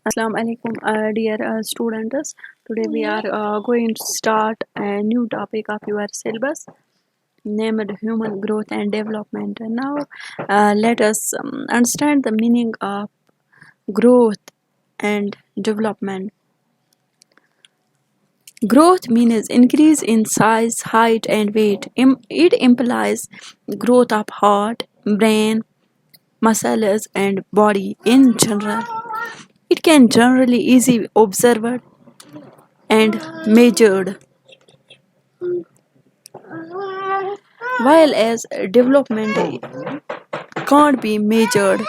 Assalamu alaikum, dear students. Today we are going to start a new topic of your syllabus named Human Growth and Development. And now, let us understand the meaning of growth and development. Growth means increase in size, height, and weight. It implies growth of heart, brain, muscles, and body in general. It can generally easily observed and measured, while as development can't be measured.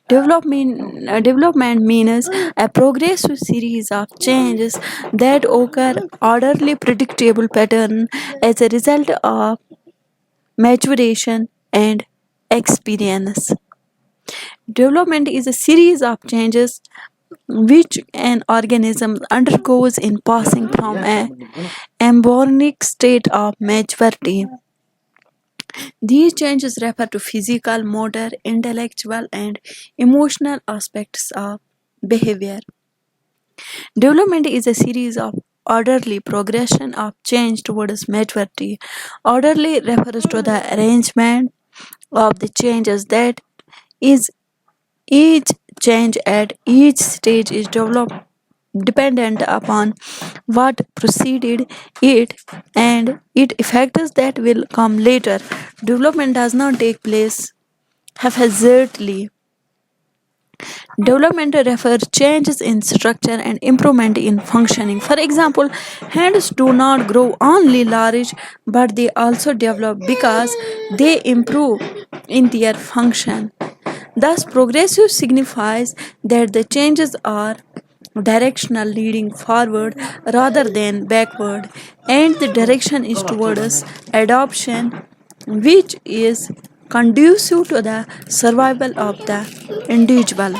Development means a progressive series of changes that occur orderly, predictable pattern as a result of maturation and experience. Development is a series of changes which an organism undergoes in passing from an embryonic state of maturity. These changes refer to physical, motor, intellectual, and emotional aspects of behavior. Development is a series of orderly progression of change towards maturity. Orderly refers to the arrangement of the changes that is each change at each stage is developed dependent upon what preceded it and it effects that will come later. Development does not take place haphazardly. Development refers changes in structure and improvement in functioning. For example, hands do not grow only large, but they also develop because they improve in their function. Thus, progressive signifies that the changes are directional, leading forward rather than backward, and the direction is towards adoption, which is conducive to the survival of the individual.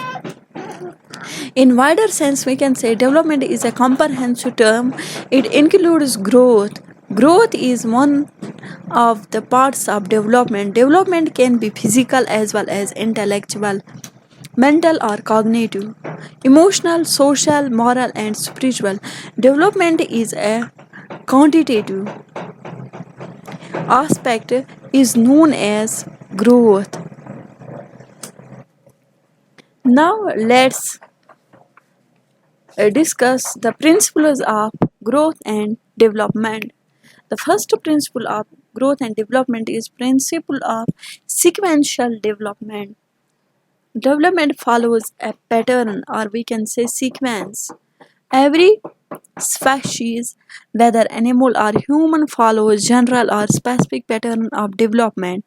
In wider sense, we can say development is a comprehensive term. It includes growth. Growth is one of the parts of development. Development can be physical as well as intellectual, mental or cognitive, emotional, social, moral, and spiritual. Development is a quantitative aspect is known as growth. Now let's discuss the principles of growth and development. The first principle of growth and development is principle of sequential development. Development follows a pattern or we can say sequence. Every species, whether animal or human, follows general or specific pattern of development.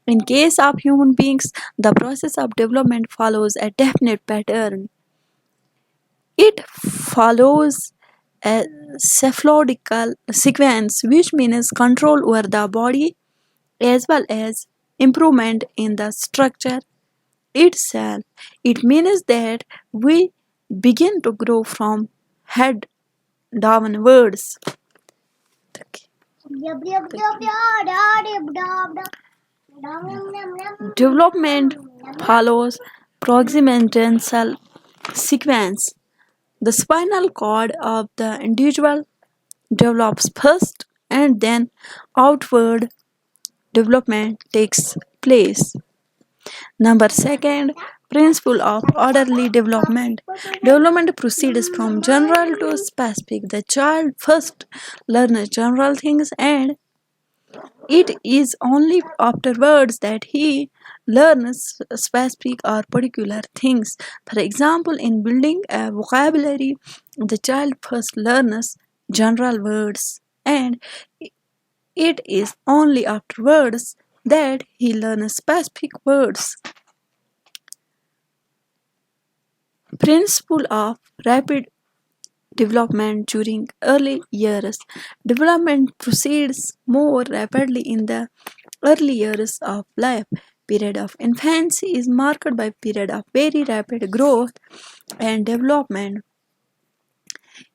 In case of human beings, the process of development follows a definite pattern. It follows a cephalodical sequence, which means control over the body as well as improvement in the structure itself. It means that we begin to grow from head downwards. Development follows proximal sequence. The spinal cord of the individual develops first and then outward development takes place. Number second, principle of orderly development. Development proceeds from general to specific. The child first learns general things and it is only afterwards that he learns specific or particular things. For example, in building a vocabulary, the child first learns general words and it is only afterwards that he learns specific words. Principle of rapid development during early years. Development proceeds more rapidly in the early years of life. Period of infancy is marked by period of very rapid growth and development.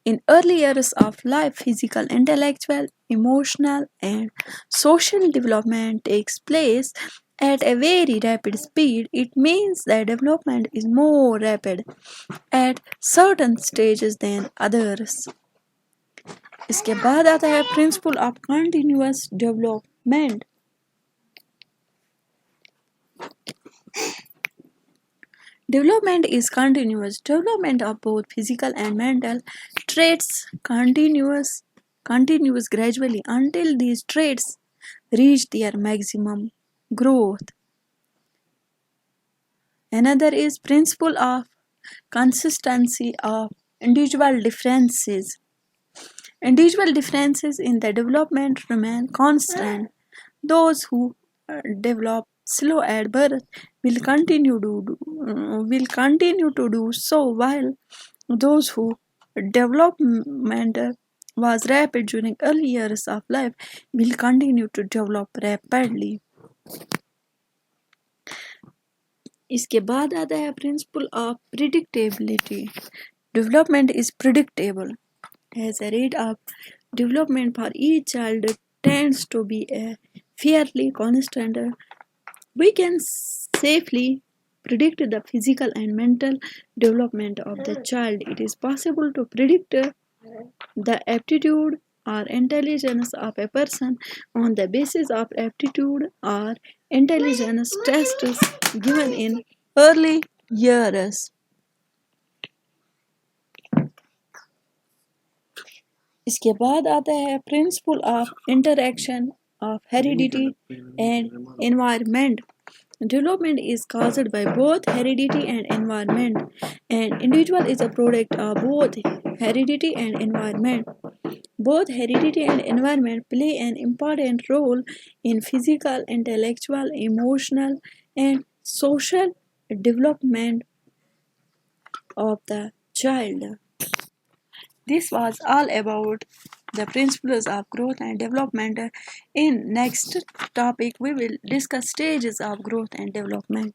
In early years of life, physical, intellectual, emotional, and social development takes place. at a very rapid speed, it means that development is more rapid at certain stages than others. इसके बाद आता है principle of continuous development. Development is continuous. Development of both physical and mental traits continues gradually until these traits reach their maximum growth. Another is principle of consistency of individual differences. Individual differences in the development remain constant. Those who develop slow at birth will continue to do so, while those who development was rapid during early years of life will continue to develop rapidly. इसके बाद आता है principle of predictability. Development is predictable, as the rate of development for each child tends to be a fairly constant. We can safely predict the physical and mental development of the child. It is possible to predict the aptitude or intelligence of a person on the basis of aptitude or intelligence tests given in early years. इसके बाद आता है principle of interaction of heredity and environment. Development is caused by both heredity and environment. An individual is a product of both heredity and environment. Both heredity and environment play an important role in physical, intellectual, emotional, and social development of the child. This was all about the principles of growth and development. In next topic, we will discuss stages of growth and development.